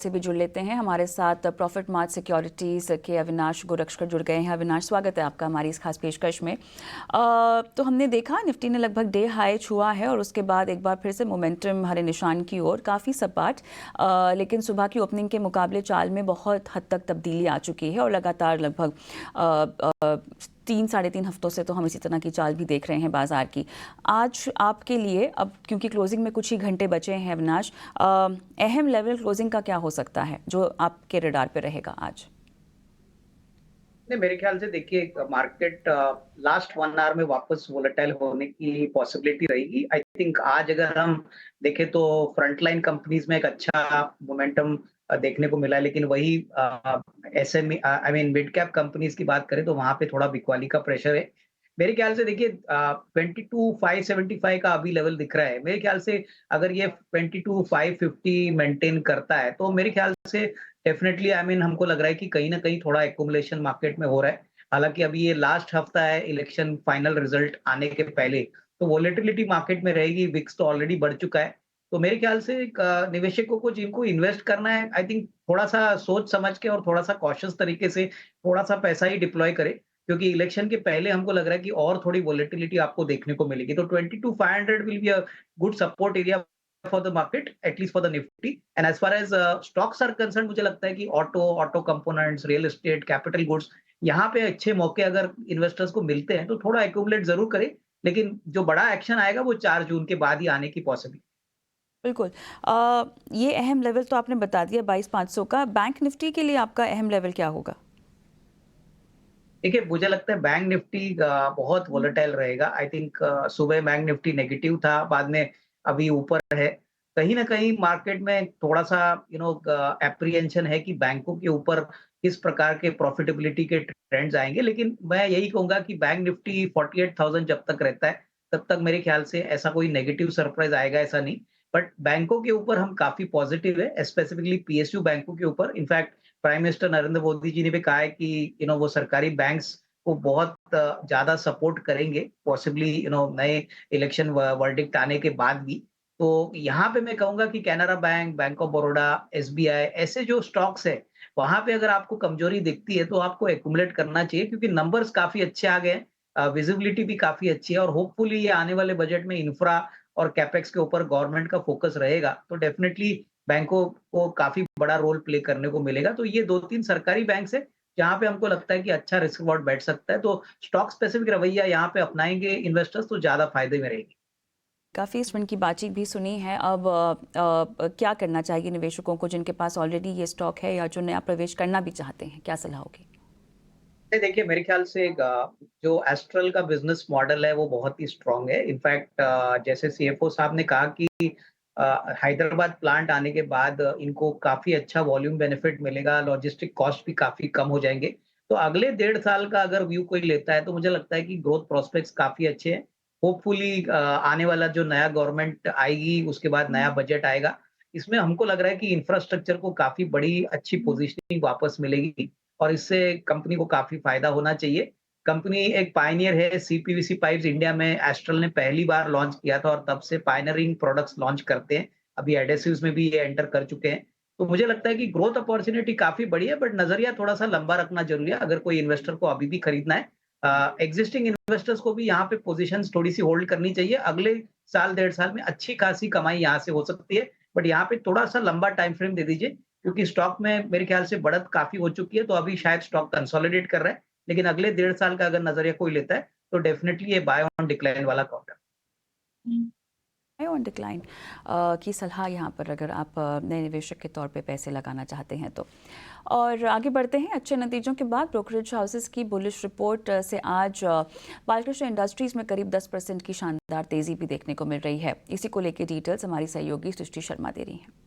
से भी जुड़ लेते हैं। हमारे साथ प्रॉफिट मार्ट सिक्योरिटीज के अविनाश गोरक्षकर जुड़ गए हैं। अविनाश, स्वागत है आपका हमारी इस खास पेशकश में। तो हमने देखा निफ्टी ने लगभग डे हाई छुआ है और उसके बाद एक बार फिर से मोमेंटम हरे निशान की ओर काफ़ी सपाट, लेकिन सुबह की ओपनिंग के मुकाबले चाल में बहुत हद तक तब्दीली आ चुकी है और लगातार लगभग 3-3.5 हफ्तों से तो हम इसी तरह की चाल भी देख रहे हैं बाजार की। आज आपके लिए, अब क्योंकि क्लोजिंग में कुछ ही घंटे बचे हैं अविनाश, अहम लेवल क्लोजिंग का क्या हो सकता है जो आपके रडार पे रहेगा आज? नहीं, मेरे ख्याल से देखिए मार्केट लास्ट 1 आवर में वापस वोलेटाइल होने की पॉसिबिलिटी रहेगी। आई थिंक आज अगर हम देखें तो फ्रंटलाइन कंपनीज में एक अच्छा मोमेंटम देखने को मिला है, लेकिन वही SME I mean mid cap companies की बात करें तो वहां पे थोड़ा बिकवाली का प्रेशर है। मेरे ख्याल से देखिए 22,575 का अभी लेवल दिख रहा है। मेरे ख्याल से अगर ये 22,550 मेंटेन करता है तो मेरे ख्याल से डेफिनेटली आई मीन हमको लग रहा है कि कहीं ना कहीं थोड़ा एक्यूमुलेशन मार्केट में हो रहा है। हालांकि अभी ये लास्ट हफ्ता है इलेक्शन फाइनल रिजल्ट आने के पहले, तो वोलेटिलिटी मार्केट में रहेगी। विक्स तो ऑलरेडी बढ़ चुका है। तो मेरे ख्याल से निवेशकों को जिनको इन्वेस्ट करना है, आई थिंक थोड़ा सा सोच समझ के और थोड़ा सा कॉशियस तरीके से थोड़ा सा पैसा ही डिप्लॉय करे, क्योंकि इलेक्शन के पहले हमको लग रहा है कि और थोड़ी वोलेटिलिटी आपको देखने को मिलेगी। तो 22,500 will be a good support area for the market, at least for the Nifty. And as far as stocks are concerned, मुझे लगता है कि auto components, real estate, capital goods, यहाँ पे अच्छे मौके अगर इन्वेस्टर्स को मिलते हैं तो थोड़ा एक्यूमुलेट जरूर करें, लेकिन जो बड़ा एक्शन आएगा वो 4 जून के बाद ही आने की पॉसिबिलिटी। बिल्कुल। ये अहम लेवल तो आपने बता दिया 22,500 का। बैंक निफ्टी के लिए आपका अहम लेवल क्या होगा? देखिए, मुझे लगता है बैंक निफ्टी बहुत वोलेटाइल रहेगा। आई थिंक सुबह बैंक निफ्टी नेगेटिव था, बाद में अभी ऊपर है। कहीं न कहीं मार्केट में थोड़ा-सा एप्रीहेंशन है कि बैंकों के ऊपर किस प्रकार के प्रॉफिटेबिलिटी के ट्रेंड्स आएँगे। लेकिन मैं यही कहूँगा कि बैंक निफ्टी 48,000 जब तक रहता है, तब तक मेरे ख्याल से ऐसा कोई नेगेटिव सरप्राइज़ आएगा ऐसा नहीं। बट बैंकों के ऊपर हम काफ़ी पॉजिटिव है, स्पेसिफिकली पीएसयू बैंकों के ऊपर। In fact prime minister Narendra Modi ji ने भी कहा है कि वो सरकारी बैंक्स को बहुत ज़्यादा सपोर्ट करेंगे, पॉसिबली नए इलेक्शन वर्डिक्ट आने के बाद भी। तो यहाँ पे मैं कहूँगा कि Canara bank, bank of Baroda, SBI ऐसे जो स्टॉक्स है, वहाँ पे अगर आपको कमजोरी दिखती है तो आपको एक्यूमुलेट करना चाहिए, क्योंकि नंबर्स काफ़ी अच्छे आ गए हैं, विजिबिलिटी भी काफ़ी अच्छी है और होपफुली ये आने वाले बजट में इंफ्रा और कैपेक्स के ऊपर गवर्नमेंट का फोकस रहेगा, तो डेफिनिटली बैंकों को काफ़ी बड़ा रोल प्ले करने को मिलेगा। तो ये 2-3 सरकारी बैंक्स है, जहाँ पे हमको लगता है कि अच्छा रिस्क रिवॉर्ड बैठ सकता है। तो स्टॉक स्पेसिफिक रवैया यहाँ पे अपनाएँगे इन्वेस्टर्स तो ज़्यादा फ़ायदे में रहेंगे। काफ़ी इस फंड की बातचीत भी सुनी है। अब क्या करना चाहिए निवेशकों को जिनके पास ऑलरेडी ये स्टॉक है या जो नया प्रवेश करना भी चाहते हैं? क्या सलाह होगी? नहीं, देखिए मेरे ख्याल से जो एस्ट्रल का बिज़नेस मॉडल है वो बहुत ही स्ट्रॉन्ग है। इनफैक्ट जैसे सीएफओ साहब ने कहा कि हैदराबाद प्लांट आने के बाद इनको काफ़ी अच्छा वॉल्यूम बेनिफिट मिलेगा, लॉजिस्टिक कॉस्ट भी काफ़ी कम हो जाएँगे। तो अगले 1.5 साल का अगर व्यू कोई लेता है तो मुझे लगता है कि ग्रोथ प्रोस्पेक्ट्स काफ़ी अच्छे हैं। होपफुली आने वाला जो नया गवर्नमेंट आएगी, उसके बाद नया बजट आएगा। इसमें हमको लग रहा है कि इंफ्रास्ट्रक्चर को काफ़ी बड़ी अच्छी पोज़ीशनिंग वापस मिलेगी और इससे कंपनी को काफ़ी फ़ायदा होना चाहिए। कंपनी एक पायनियर है सीपीवीसी पाइप्स इंडिया में। एस्ट्रल ने पहली बार लॉन्च किया था और तब से पायनियरिंग प्रोडक्ट्स लॉन्च करते हैं। अभी एडेसिव्स में भी ये एंटर कर चुके हैं। तो मुझे लगता है कि ग्रोथ अपॉर्च्युनिटी काफ़ी बड़ी है, बट नज़रिया थोड़ा-सा लंबा रखना ज़रूरी है अगर कोई इन्वेस्टर को अभी भी खरीदना है। एक्जिस्टिंग इन्वेस्टर्स को भी यहाँ पे पोज़ीशंस थोड़ी-सी होल्ड करनी चाहिए। अगले साल, 1.5 साल में अच्छी खासी कमाई यहाँ से हो सकती है, बट यहाँ पे थोड़ा-सा लंबा टाइम फ्रेम दे दीजिए, क्योंकि स्टॉक में मेरे ख्याल से बढ़त काफ़ी हो चुकी है, तो अभी शायद स्टॉक कंसोलिडेट कर रहा है। लेकिन अगले 1.5 साल का अगर नज़रिया कोई लेता है, तो डेफिनिटली ये बाय ऑन डिक्लाइन वाला काउंटर। बाय ऑन डिक्लाइन की सलाह यहाँ पर अगर आप नए निवेशक के तौर पे पैसे लगाना चाहते हैं तो। और आगे बढ़ते हैं। अच्छे नतीजों के बाद ब्रोकरेज हाउसेस की बुलिश रिपोर्ट से आज बालकृष्ण इंडस्ट्रीज में करीब 10% की शानदार तेजी भी देखने को मिल रही है। इसी को लेकर डिटेल्स हमारी सहयोगी सृष्टि शर्मा दे रही हैं।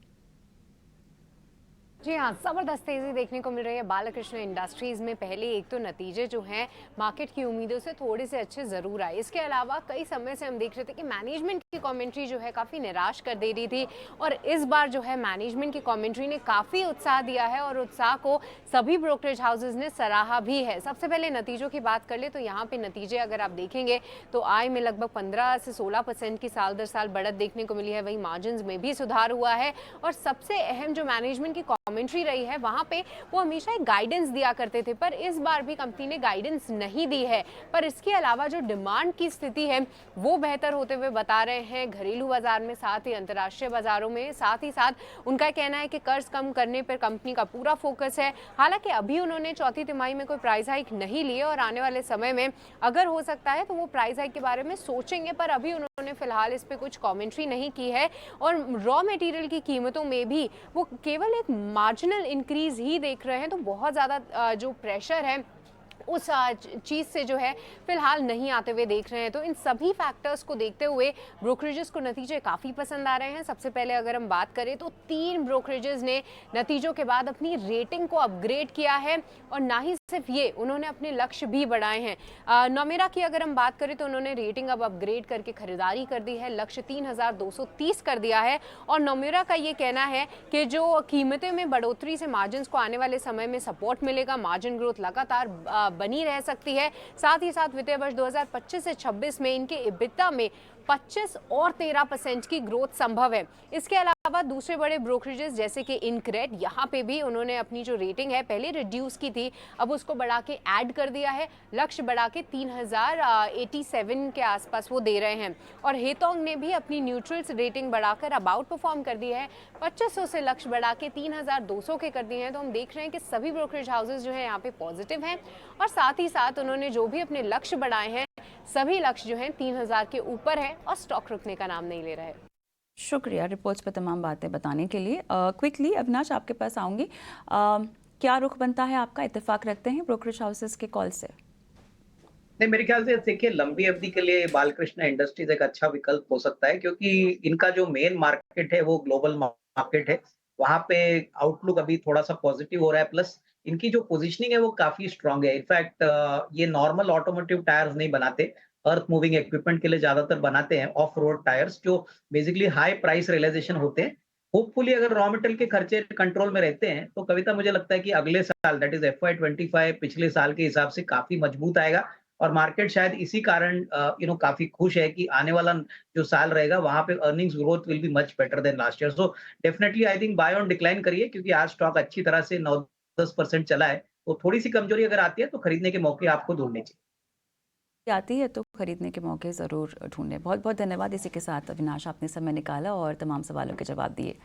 जी हाँ, जबरदस्त तेजी देखने को मिल रही है बालकृष्ण इंडस्ट्रीज में। पहले एक तो नतीजे जो हैं मार्केट की उम्मीदों से थोड़े से अच्छे जरूर आए। इसके अलावा कई समय से हम देख रहे थे कि मैनेजमेंट की कमेंट्री जो है काफी निराश कर दे रही थी, और इस बार जो है मैनेजमेंट की कमेंट्री ने काफी उत्साह दिया है और उत्साह को सभी ब्रोकरेज हाउसेज ने सराहा भी है। सबसे पहले नतीजों की बात कर ले तो यहाँ पे नतीजे अगर आप देखेंगे तो आय में लगभग 15 से 16% की साल दर साल बढ़त देखने को मिली है। वहीं मार्जिन में भी सुधार हुआ है और सबसे अहम जो मैनेजमेंट की कमेंट्री रही है वहां पे वो हमेशा एक गाइडेंस दिया करते थे, पर इस बार भी कंपनी ने गाइडेंस नहीं दी है। पर इसके अलावा जो डिमांड की स्थिति है वो बेहतर होते हुए बता रहे हैं घरेलू बाजार में, साथ ही अंतर्राष्ट्रीय बाजारों में। साथ ही साथ उनका कहना है कि कर्ज कम करने पर कंपनी का पूरा फोकस है। हालांकि अभी उन्होंने चौथी तिमाही में कोई प्राइस हाइक नहीं ली है और आने वाले समय में अगर हो सकता है तो वो प्राइस हाइक के बारे में सोचेंगे, पर अभी उन्होंने फिलहाल इस पे कुछ कमेंट्री नहीं की है। और रॉ मटेरियल की कीमतों में भी वो केवल एक मार्जिनल इंक्रीज ही देख रहे हैं, तो बहुत ज़्यादा जो प्रेशर है उस चीज़ से जो है फिलहाल नहीं आते हुए देख रहे हैं। तो इन सभी फैक्टर्स को देखते हुए ब्रोकरेजेस को नतीजे काफ़ी पसंद आ रहे हैं। सबसे पहले अगर हम बात करें तो 3 ब्रोकरेजेस ने नतीजों के बाद अपनी रेटिंग को अपग्रेड किया है, और ना ही सिर्फ ये, उन्होंने अपने लक्ष्य भी बढ़ाए हैं। नोमेरा की अगर हम बात करें तो उन्होंने रेटिंग अब अपग्रेड करके खरीदारी कर दी है, लक्ष्य 3230 कर दिया है। और नोमेरा का ये कहना है कि जो कीमतें में बढ़ोतरी से मार्जिन को आने वाले समय में सपोर्ट मिलेगा, मार्जिन ग्रोथ लगातार बनी रह सकती है। साथ ही साथ वित्तीय वर्ष 2025 से 26 में इनके EBITDA में 25 और 13% की ग्रोथ संभव है। इसके अलावा दूसरे बड़े ब्रोकरेजेस जैसे कि इनक्रेड, यहाँ पे भी उन्होंने अपनी जो रेटिंग है पहले रिड्यूस की थी, अब उसको बढ़ा के ऐड कर दिया है, लक्ष्य बढ़ा के 3087 के आसपास वो दे रहे हैं। और हेतोंग ने भी अपनी न्यूट्रल्स रेटिंग बढ़ाकर अब आउट परफॉर्म कर दी है, 2500 से लक्ष्य बढ़ा के 3200 के कर दिए हैं। तो हम देख रहे हैं कि सभी ब्रोकरेज हाउसेज जो है यहाँ पे पॉजिटिव हैं, और साथ ही साथ उन्होंने जो भी अपने लक्ष्य बढ़ाए हैं सभी लक्ष्य जो हैं 3000 के ऊपर है और स्टॉक रुकने का नाम नहीं ले रहे। शुक्रिया रिपोर्ट्स पर तमाम बातें बताने के लिए। क्विकली अविनाश आपके पास आऊँगी, क्या रुख बनता है आपका? इत्तेफाक रखते हैं ब्रोकरेज हाउसेस के कॉल से? नहीं, मेरे ख्याल से देखिए लंबी अवधि के लिए बालकृष्ण इंडस्ट्रीज एक अच्छा विकल्प हो सकता है, क्योंकि इनका जो मेन मार्केट है वो ग्लोबल मार्केट है। वहाँ पे आउटलुक अभी थोड़ा-सा पॉजिटिव हो रहा है, प्लस इनकी जो पोजीशनिंग है वो काफ़ी स्ट्रांग है। इनफैक्ट ये नॉर्मल ऑटोमोटिव टायर्स नहीं बनाते, अर्थ मूविंग इक्विपमेंट के लिए ज़्यादातर बनाते हैं ऑफ रोड टायर्स, जो बेसिकली हाई प्राइस रियलाइजेशन होते हैं। होपफुली अगर रॉ मटेरियल के खर्चे कंट्रोल में रहते हैं, तो कविता मुझे लगता है कि अगले साल दैट इज़ FY 25 पिछले साल के हिसाब से काफ़ी मजबूत आएगा, और मार्केट शायद इसी कारण काफ़ी खुश है कि आने वाला जो साल रहेगा वहाँ पे earnings growth will be much better than last year. So definitely I think by on decline करिए, क्योंकि आज स्टॉक अच्छी तरह से 9-10% चला है, तो थोड़ी-सी कमजोरी अगर आती है तो खरीदने के मौके आपको ढूँढने चाहिए। आती है तो खरीदने के मौके ज़रूर ढूंढें। बहुत बहुत धन्यवाद। इसी के साथ अविनाश आपने समय निकाला और तमाम सवालों के जवाब दिए।